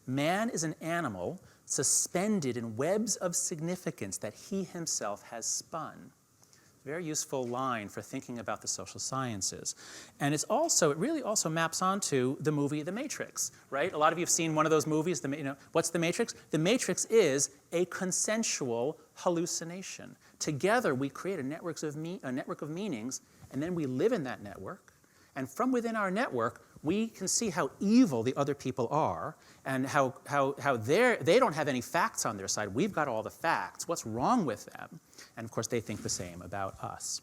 Man is an animal suspended in webs of significance that he himself has spun. Very useful line for thinking about the social sciences. And it really also maps onto the movie The Matrix, right? A lot of you have seen one of those movies. What's The Matrix? The Matrix is a consensual hallucination. Together, we create a network of meanings, and then we live in that network. And from within our network, we can see how evil the other people are and how they don't have any facts on their side. We've got all the facts. What's wrong with them? And of course, they think the same about us.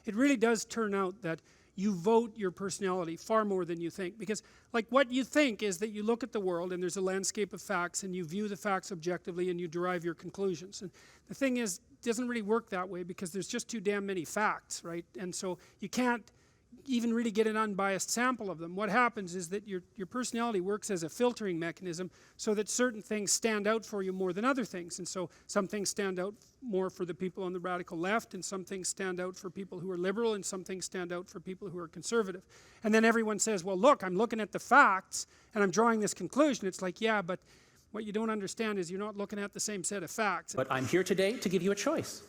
It really does turn out that you vote your personality far more than you think. Because like what you think is that you look at the world and there's a landscape of facts and you view the facts objectively and you derive your conclusions. And the thing is, it doesn't really work that way because there's just too damn many facts, right? And so you can't even really get an unbiased sample of them. What happens is that your personality works as a filtering mechanism so that certain things stand out for you more than other things. And so some things stand out more for the people on the radical left, and some things stand out for people who are liberal, and some things stand out for people who are conservative. And then everyone says, well, look, I'm looking at the facts and I'm drawing this conclusion. It's like, yeah, but what you don't understand is you're not looking at the same set of facts. But I'm here today to give you a choice.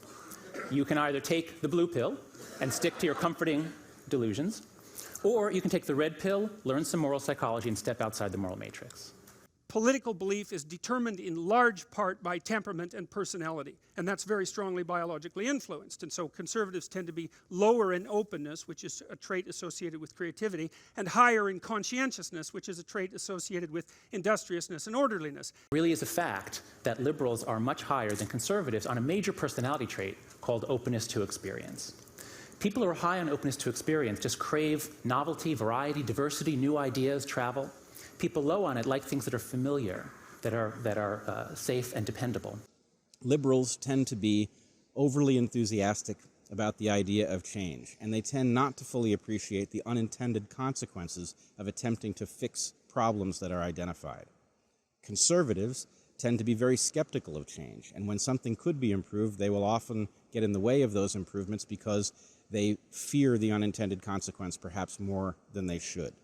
You can either take the blue pill and stick to your comforting delusions, or you can take the red pill, learn some moral psychology, and step outside the moral matrix. Political belief is determined in large part by temperament and personality, and that's very strongly biologically influenced. And so conservatives tend to be lower in openness, which is a trait associated with creativity, and higher in conscientiousness, which is a trait associated with industriousness and orderliness. It really is a fact that liberals are much higher than conservatives on a major personality trait called openness to experience. People who are high on openness to experience just crave novelty, variety, diversity, new ideas, travel. People low on it like things that are familiar, that are safe and dependable. Liberals tend to be overly enthusiastic about the idea of change, and they tend not to fully appreciate the unintended consequences of attempting to fix problems that are identified. Conservatives tend to be very skeptical of change, and when something could be improved, they will often get in the way of those improvements because they fear the unintended consequence perhaps more than they should.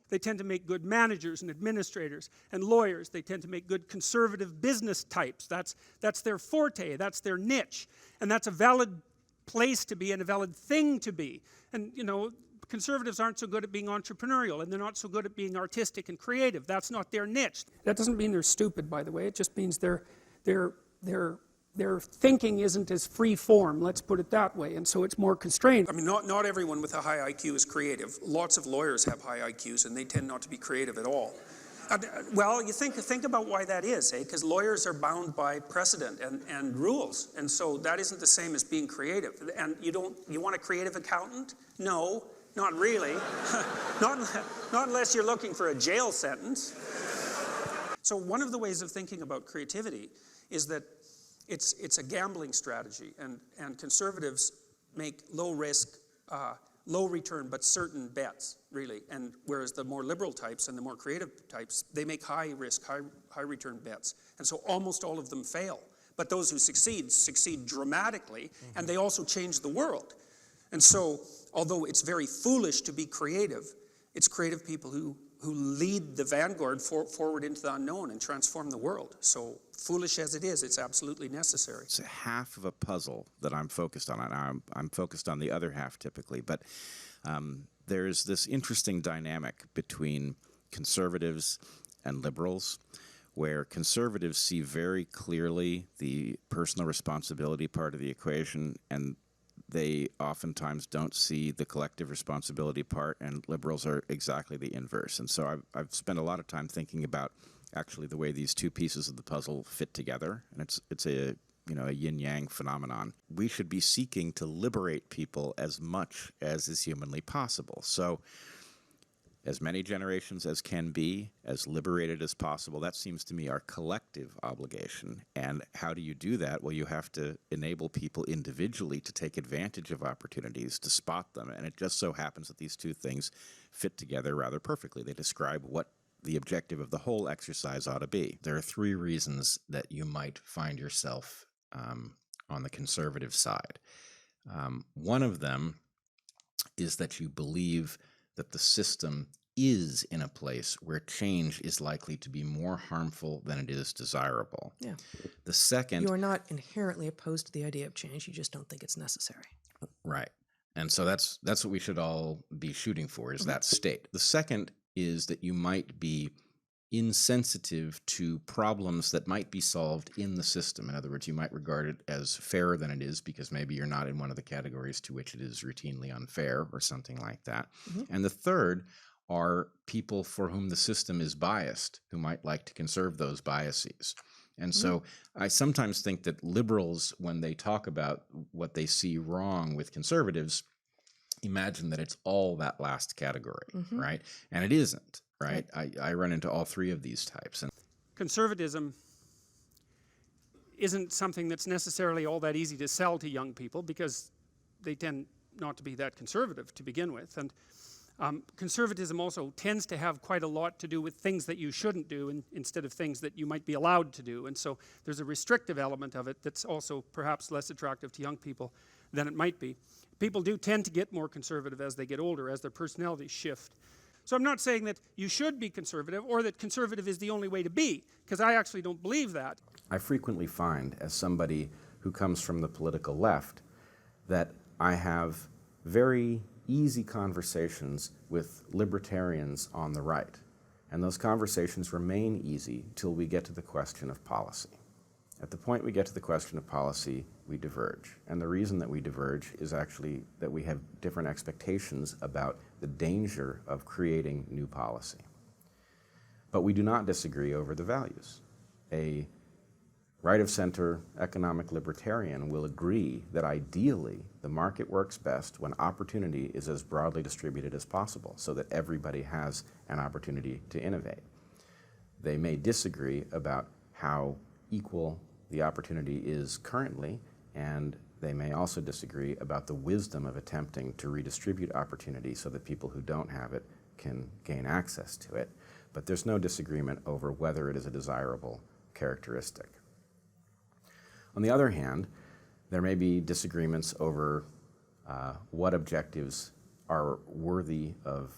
They tend to make good managers and administrators and lawyers. They tend to make good conservative business types. That's their forte, that's their niche. And that's a valid place to be and a valid thing to be. And you know, conservatives aren't so good at being entrepreneurial, and they're not so good at being artistic and creative. That's not their niche. That doesn't mean they're stupid, by the way. It just means their thinking isn't as free form, let's put it that way, and so it's more constrained. I mean, not everyone with a high IQ is creative. Lots of lawyers have high IQs and they tend not to be creative at all. Well, you think about why that is, Because lawyers are bound by precedent and rules, and so that isn't the same as being creative. And you want a creative accountant? No, not really. not unless you're looking for a jail sentence. So one of the ways of thinking about creativity is that it's a gambling strategy, and conservatives make low risk, low return, but certain bets, really. And whereas the more liberal types and the more creative types, they make high risk, high return bets. And so almost all of them fail. But those who succeed dramatically, and they also change the world. And so, although it's very foolish to be creative, it's creative people who lead the vanguard forward into the unknown and transform the world. So foolish as it is, it's absolutely necessary. It's half of a puzzle that I'm focused on. I'm focused on the other half typically, but there's this interesting dynamic between conservatives and liberals, where conservatives see very clearly the personal responsibility part of the equation, and they oftentimes don't see the collective responsibility part, and liberals are exactly the inverse. And so I've spent a lot of time thinking about actually the way these two pieces of the puzzle fit together, and it's a yin-yang phenomenon. We should be seeking to liberate people as much as is humanly possible. So as many generations as can be, as liberated as possible, that seems to me our collective obligation. And how do you do that? Well, you have to enable people individually to take advantage of opportunities, to spot them. And it just so happens that these two things fit together rather perfectly. They describe what the objective of the whole exercise ought to be. There are three reasons that you might find yourself on the conservative side. One of them is that you believe that the system is in a place where change is likely to be more harmful than it is desirable. Yeah. The second, You are not inherently opposed to the idea of change. You just don't think it's necessary. right. And so that's what we should all be shooting for, is that state. The second is that you might be insensitive to problems that might be solved in the system. In other words, you might regard it as fairer than it is because maybe you're not in one of the categories to which it is routinely unfair or something like that. And the third are people for whom the system is biased, who might like to conserve those biases. And so I sometimes think that liberals, when they talk about what they see wrong with conservatives, imagine that it's all that last category, right? And it isn't, right? I run into all three of these types. And Conservatism isn't something that's necessarily all that easy to sell to young people because they tend not to be that conservative to begin with. And conservatism also tends to have quite a lot to do with things that you shouldn't do instead of things that you might be allowed to do. And so there's a restrictive element of it that's also perhaps less attractive to young people than it might be. People do tend to get more conservative as they get older, as their personalities shift. So I'm not saying that you should be conservative or that conservative is the only way to be, because I actually don't believe that. I frequently find, as somebody who comes from the political left, that I have very easy conversations with libertarians on the right. And those conversations remain easy till we get to the question of policy. At the point we get to the question of policy, we diverge. And the reason that we diverge is actually that we have different expectations about the danger of creating new policy. But we do not disagree over the values. A right-of-center economic libertarian will agree that ideally the market works best when opportunity is as broadly distributed as possible so that everybody has an opportunity to innovate. They may disagree about how equal the opportunity is currently, and they may also disagree about the wisdom of attempting to redistribute opportunity so that people who don't have it can gain access to it. But there's no disagreement over whether it is a desirable characteristic. On the other hand, there may be disagreements over what objectives are worthy of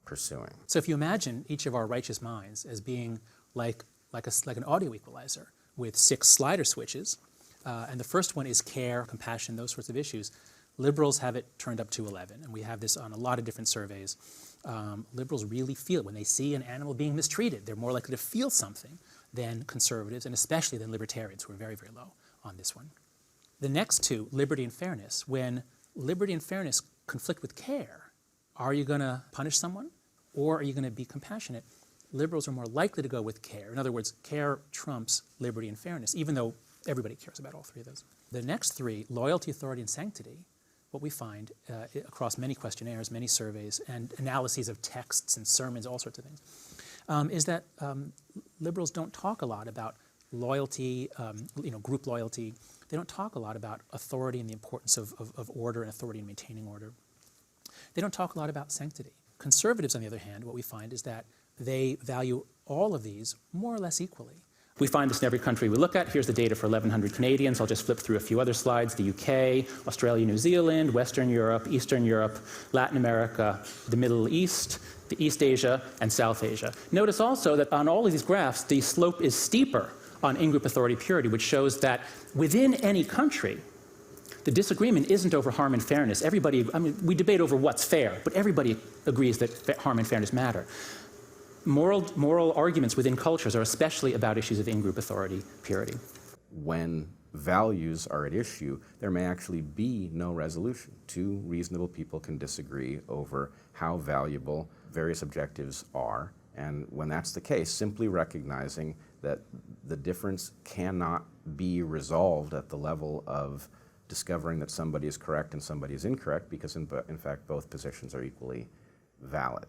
pursuing. So if you imagine each of our righteous minds as being like an audio equalizer with 6 slider switches, and the first one is care, compassion, those sorts of issues. Liberals have it turned up to 11, and we have this on a lot of different surveys. Liberals really feel it. When they see an animal being mistreated, they're more likely to feel something than conservatives, and especially than libertarians, who are very, very low on this one. The next two, liberty and fairness. When liberty and fairness conflict with care, are you going to punish someone, or are you going to be compassionate? Liberals are more likely to go with care. In other words, care trumps liberty and fairness, even though everybody cares about all three of those. The next three, loyalty, authority, and sanctity, what we find across many questionnaires, many surveys, and analyses of texts and sermons, all sorts of things, is that liberals don't talk a lot about loyalty, group loyalty. They don't talk a lot about authority and the importance of order and authority in maintaining order. They don't talk a lot about sanctity. Conservatives, on the other hand, what we find is that they value all of these more or less equally. We find this in every country we look at. Here's the data for 1,100 Canadians. I'll just flip through a few other slides. The UK, Australia, New Zealand, Western Europe, Eastern Europe, Latin America, the Middle East, the East Asia, and South Asia. Notice also that on all of these graphs, the slope is steeper on in-group authority purity, which shows that within any country, the disagreement isn't over harm and fairness. Everybody, we debate over what's fair, but everybody agrees that harm and fairness matter. Moral arguments within cultures are especially about issues of in-group authority purity. When values are at issue, there may actually be no resolution. Two reasonable people can disagree over how valuable various objectives are, and when that's the case, simply recognizing that the difference cannot be resolved at the level of discovering that somebody is correct and somebody is incorrect, because in fact both positions are equally valid.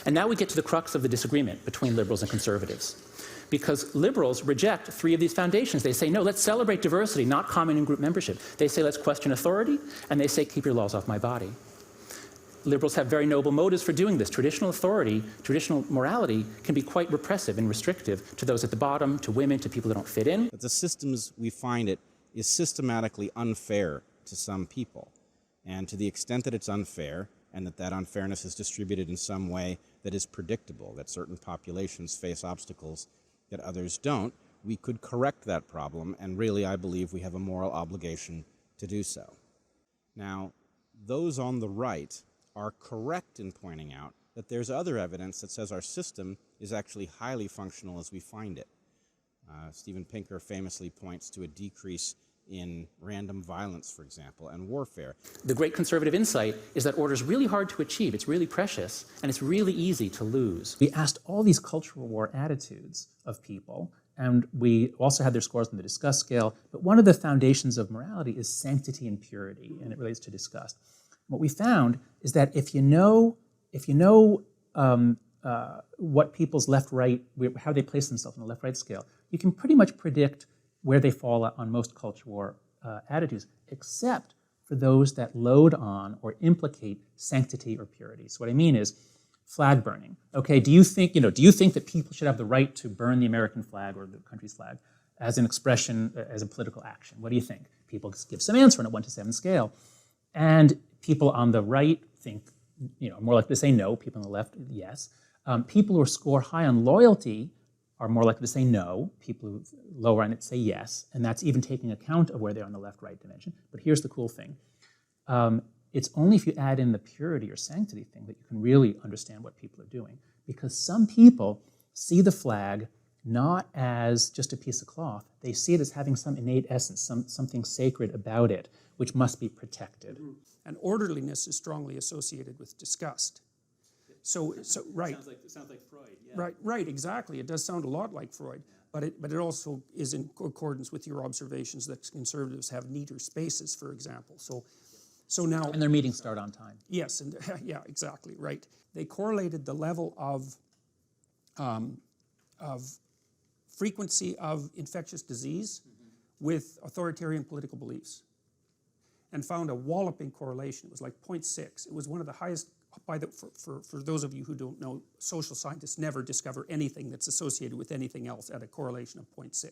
And now we get to the crux of the disagreement between liberals and conservatives. Because liberals reject 3 of these foundations. They say, no, let's celebrate diversity, not common in-group membership. They say, let's question authority, and they say, keep your laws off my body. Liberals have very noble motives for doing this. Traditional authority, traditional morality can be quite repressive and restrictive to those at the bottom, to women, to people who don't fit in. But the systems we find it is systematically unfair to some people. And to the extent that it's unfair, and that unfairness is distributed in some way that is predictable, that certain populations face obstacles that others don't, we could correct that problem, and really I believe we have a moral obligation to do so. Now, those on the right are correct in pointing out that there's other evidence that says our system is actually highly functional as we find it. Steven Pinker famously points to a decrease in random violence, for example, and warfare. The great conservative insight is that order is really hard to achieve, it's really precious, and it's really easy to lose. We asked all these cultural war attitudes of people, and we also had their scores on the disgust scale, but one of the foundations of morality is sanctity and purity, and it relates to disgust. What we found is that if you know what people's left-right, how they place themselves on the left-right scale, you can pretty much predict where they fall on most culture war attitudes, except for those that load on or implicate sanctity or purity. So what I mean is flag burning. Okay, do you think that people should have the right to burn the American flag or the country's flag as an expression, as a political action? What do you think? People give some answer on a 1 to 7 scale. And people on the right think, more likely to say no. People on the left, yes. People who score high on loyalty are more likely to say no. People who lower on it say yes. And that's even taking account of where they're on the left-right dimension. But here's the cool thing. It's only if you add in the purity or sanctity thing that you can really understand what people are doing. Because some people see the flag not as just a piece of cloth. They see it as having some innate essence, something sacred about it, which must be protected. And orderliness is strongly associated with disgust. So right. It sounds like Freud. Yeah. Right, exactly. It does sound a lot like Freud, but it also is in accordance with your observations that conservatives have neater spaces, for example. So now, and their meetings start on time. Yes, and yeah, exactly right. They correlated the level of frequency of infectious disease with authoritarian political beliefs, and found a walloping correlation. It was like 0.6. It was one of the highest. For those of you who don't know, social scientists never discover anything that's associated with anything else at a correlation of 0.6.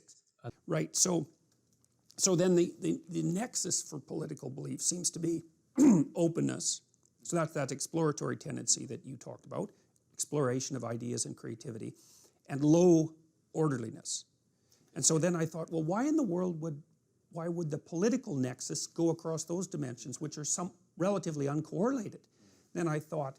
Right. So then the nexus for political belief seems to be openness. So that's that exploratory tendency that you talked about, exploration of ideas and creativity, and low orderliness. And so then I thought, well, why in the world would the political nexus go across those dimensions, which are relatively uncorrelated? Then I thought,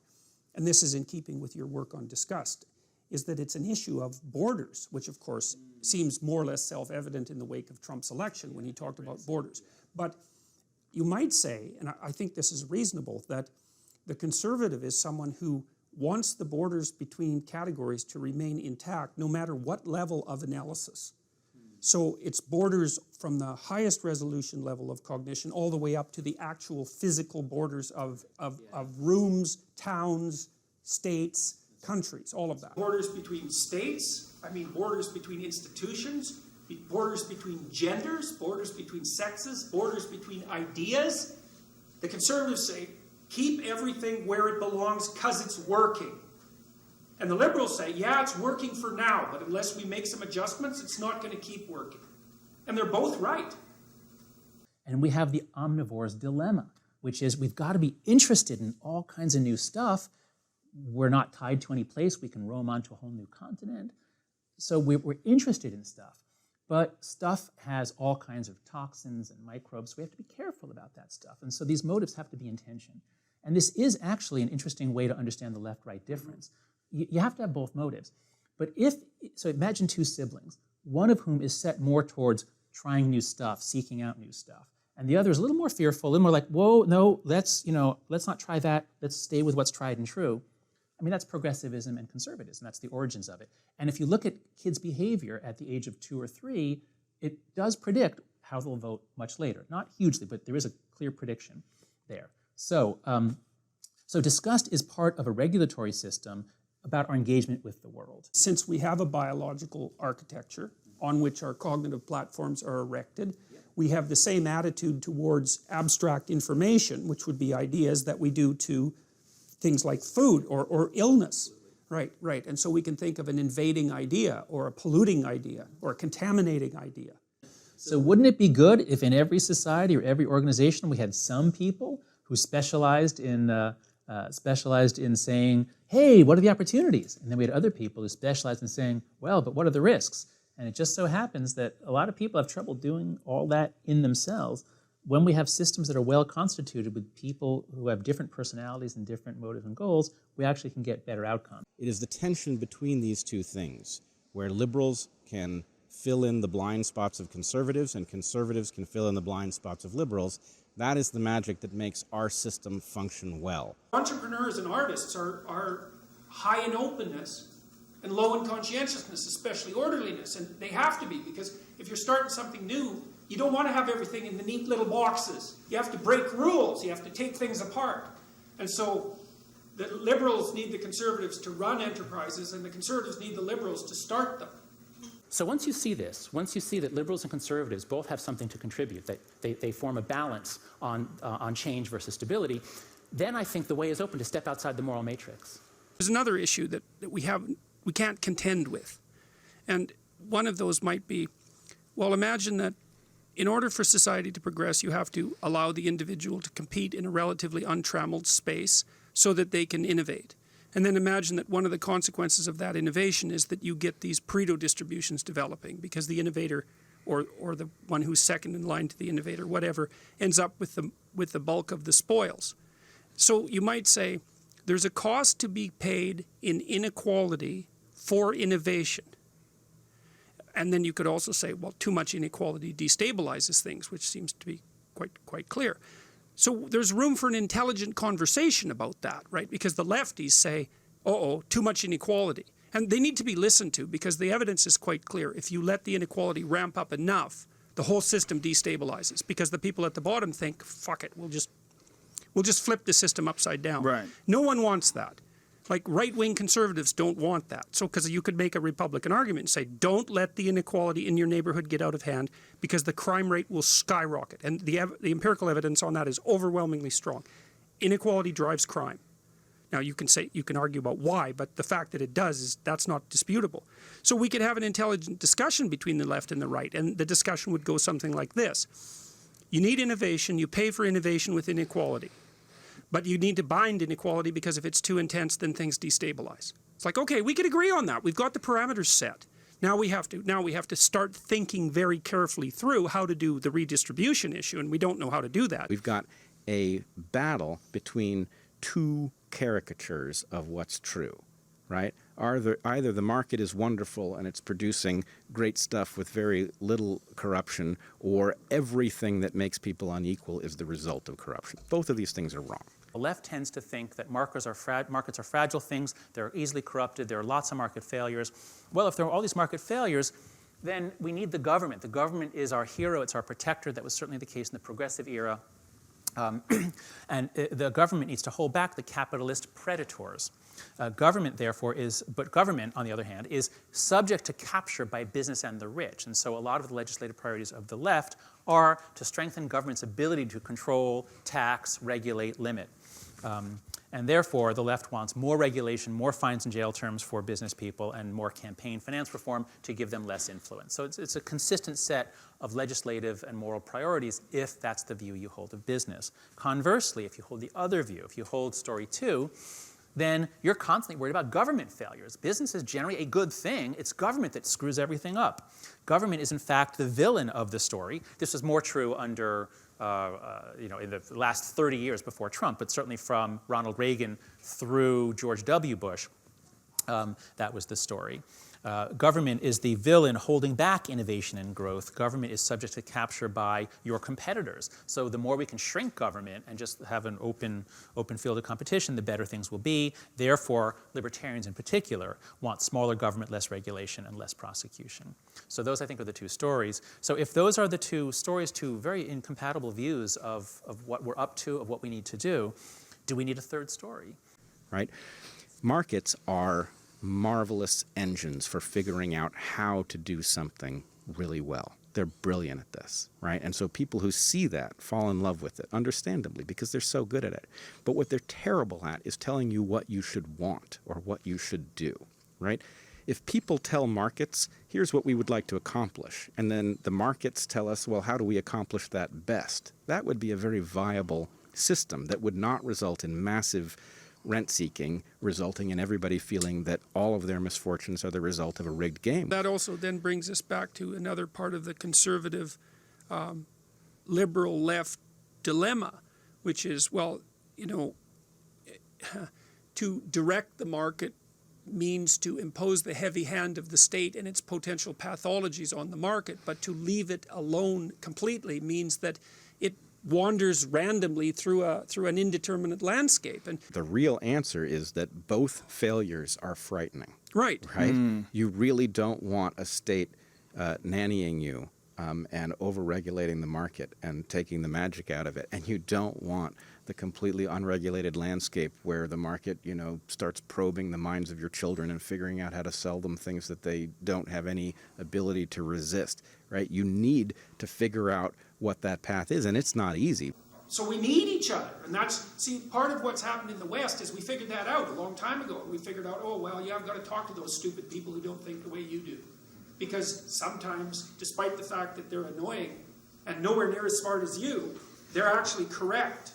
and this is in keeping with your work on disgust, is that it's an issue of borders, which of course seems more or less self-evident in the wake of Trump's election when he talked about borders. But you might say, and I think this is reasonable, that the conservative is someone who wants the borders between categories to remain intact no matter what level of analysis. So it's borders from the highest resolution level of cognition all the way up to the actual physical borders of rooms, towns, states, countries, all of that. Borders between states, borders between institutions, borders between genders, borders between sexes, borders between ideas. The conservatives say, keep everything where it belongs because it's working. And the liberals say, yeah, it's working for now, but unless we make some adjustments, it's not going to keep working. And they're both right. And we have the omnivore's dilemma, which is we've got to be interested in all kinds of new stuff. We're not tied to any place. We can roam onto a whole new continent. So we're interested in stuff. But stuff has all kinds of toxins and microbes, so we have to be careful about that stuff. And so these motives have to be in tension. And this is actually an interesting way to understand the left-right difference. You have to have both motives. But so imagine two siblings, one of whom is set more towards trying new stuff, seeking out new stuff. And the other is a little more fearful, a little more like, whoa, no, let's not try that. Let's stay with what's tried and true. That's progressivism and conservatism. That's the origins of it. And if you look at kids' behavior at the age of 2 or 3, it does predict how they'll vote much later. Not hugely, but there is a clear prediction there. So disgust is part of a regulatory system about our engagement with the world. Since we have a biological architecture on which our cognitive platforms are erected, we have the same attitude towards abstract information, which would be ideas, that we do to things like food or illness. Right. And so we can think of an invading idea or a polluting idea or a contaminating idea. So wouldn't it be good if in every society or every organization we had some people who specialized in specialized in saying, hey, what are the opportunities? And then we had other people who specialized in saying, well, but what are the risks? And it just so happens that a lot of people have trouble doing all that in themselves. When we have systems that are well constituted with people who have different personalities and different motives and goals, we actually can get better outcomes. It is the tension between these two things, where liberals can fill in the blind spots of conservatives and conservatives can fill in the blind spots of liberals. That is the magic that makes our system function well. Entrepreneurs and artists are high in openness and low in conscientiousness, especially orderliness, and they have to be, because if you're starting something new, you don't want to have everything in the neat little boxes. You have to break rules. You have to take things apart. And so the liberals need the conservatives to run enterprises, and the conservatives need the liberals to start them. So once you see this, once you see that liberals and conservatives both have something to contribute, that they form a balance on change versus stability, then I think the way is open to step outside the moral matrix. There's another issue that we can't contend with. And one of those might be, well, imagine that in order for society to progress, you have to allow the individual to compete in a relatively untrammeled space so that they can innovate. And then imagine that one of the consequences of that innovation is that you get these Pareto distributions developing, because the innovator or the one who's second in line to the innovator, whatever, ends up with the bulk of the spoils. So you might say there's a cost to be paid in inequality for innovation. And then you could also say, well, too much inequality destabilizes things, which seems to be quite clear. So there's room for an intelligent conversation about that, right? Because the lefties say, too much inequality. And they need to be listened to, because the evidence is quite clear. If you let the inequality ramp up enough, the whole system destabilizes, because the people at the bottom think, fuck it, we'll just flip the system upside down. Right. No one wants that. Like, right-wing conservatives don't want that. So, because you could make a Republican argument and say, don't let the inequality in your neighborhood get out of hand, because the crime rate will skyrocket. And the empirical evidence on that is overwhelmingly strong. Inequality drives crime. Now, you can argue about why, but the fact that it does, that's not disputable. So we could have an intelligent discussion between the left and the right, and the discussion would go something like this. You need innovation, you pay for innovation with inequality. But you need to bind inequality, because if it's too intense, then things destabilize. It's like, okay, we could agree on that. We've got the parameters set. Now we have to start thinking very carefully through how to do the redistribution issue, and we don't know how to do that. We've got a battle between two caricatures of what's true, right? Either the market is wonderful and it's producing great stuff with very little corruption, or everything that makes people unequal is the result of corruption. Both of these things are wrong. The left tends to think that markets are fragile things, they're easily corrupted, there are lots of market failures. Well, if there are all these market failures, then we need the government. The government is our hero, it's our protector. That was certainly the case in the progressive era. And the government needs to hold back the capitalist predators. Government, on the other hand, is subject to capture by business and the rich. And so a lot of the legislative priorities of the left are to strengthen government's ability to control, tax, regulate, limit. And therefore, the left wants more regulation, more fines and jail terms for business people, and more campaign finance reform to give them less influence. So it's a consistent set of legislative and moral priorities if that's the view you hold of business. Conversely, if you hold the other view, if you hold story 2, then you're constantly worried about government failures. Business is generally a good thing. It's government that screws everything up. Government is, in fact, the villain of the story. This was more true under in the last 30 years before Trump, but certainly from Ronald Reagan through George W. Bush, that was the story. Government is the villain holding back innovation and growth. Government is subject to capture by your competitors. So the more we can shrink government and just have an open field of competition, the better things will be. Therefore, libertarians in particular want smaller government, less regulation, and less prosecution. So those, I think, are the two stories. So if those are the two stories, two very incompatible views of what we're up to, of what we need to do we need a third story? Right? Markets are marvelous engines for figuring out how to do something really well. They're brilliant at this, right? And so people who see that fall in love with it, understandably, because they're so good at it. But what they're terrible at is telling you what you should want or what you should do, right? If people tell markets, here's what we would like to accomplish, and then the markets tell us, well, how do we accomplish that best? That would be a very viable system that would not result in massive rent seeking, resulting in everybody feeling that all of their misfortunes are the result of a rigged game. That also then brings us back to another part of the conservative liberal left dilemma, which is, well, you know, to direct the market means to impose the heavy hand of the state and its potential pathologies on the market, but to leave it alone completely means that it wanders randomly through an indeterminate landscape. And the real answer is that both failures are frightening. Right. You really don't want a state nannying you and over-regulating the market and taking the magic out of it. And you don't want the completely unregulated landscape where the market, you know, starts probing the minds of your children and figuring out how to sell them things that they don't have any ability to resist, right? You need to figure out what that path is, and it's not easy. So we need each other, and that's, see, part of what's happened in the West is we figured that out a long time ago. We figured out, oh, well, yeah, I've got to talk to those stupid people who don't think the way you do. Because sometimes, despite the fact that they're annoying and nowhere near as smart as you, they're actually correct.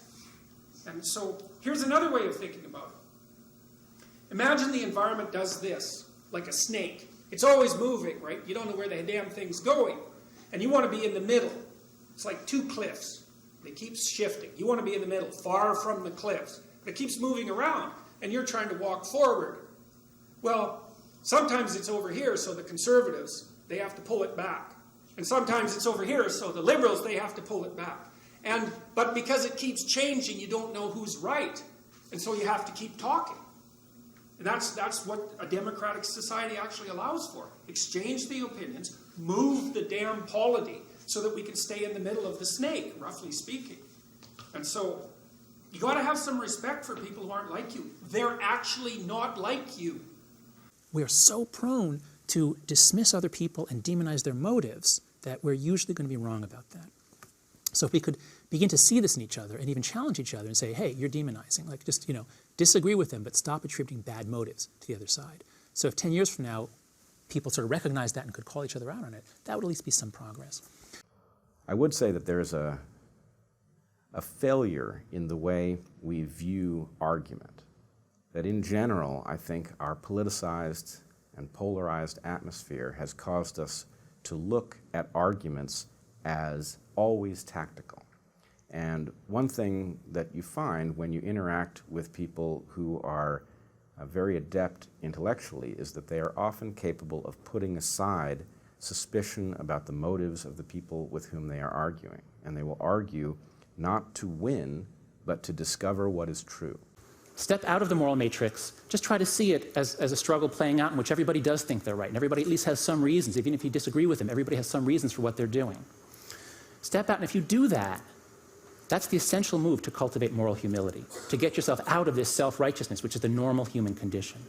And so here's another way of thinking about it. Imagine the environment does this, like a snake. It's always moving, right? You don't know where the damn thing's going. And you want to be in the middle. It's like two cliffs. They keep shifting. You want to be in the middle, far from the cliffs. But it keeps moving around, and you're trying to walk forward. Well, sometimes it's over here, so the conservatives, they have to pull it back. And sometimes it's over here, so the liberals, they have to pull it back. But because it keeps changing, you don't know who's right. And so you have to keep talking. And that's what a democratic society actually allows for. Exchange the opinions, move the damn polity so that we can stay in the middle of the snake, roughly speaking. And so you got to have some respect for people who aren't like you. They're actually not like you. We are so prone to dismiss other people and demonize their motives that we're usually going to be wrong about that. So if we could begin to see this in each other and even challenge each other and say, hey, you're demonizing, like just, you know, disagree with them, but stop attributing bad motives to the other side. So if 10 years from now, people sort of recognize that and could call each other out on it, that would at least be some progress. I would say that there's a failure in the way we view argument. That in general, I think our politicized and polarized atmosphere has caused us to look at arguments as always tactical. And one thing that you find when you interact with people who are very adept intellectually is that they are often capable of putting aside suspicion about the motives of the people with whom they are arguing. And they will argue not to win, but to discover what is true. Step out of the moral matrix. Just try to see it as a struggle playing out in which everybody does think they're right. And everybody at least has some reasons. Even if you disagree with them, everybody has some reasons for what they're doing. Step out, and if you do that, that's the essential move to cultivate moral humility, to get yourself out of this self-righteousness, which is the normal human condition.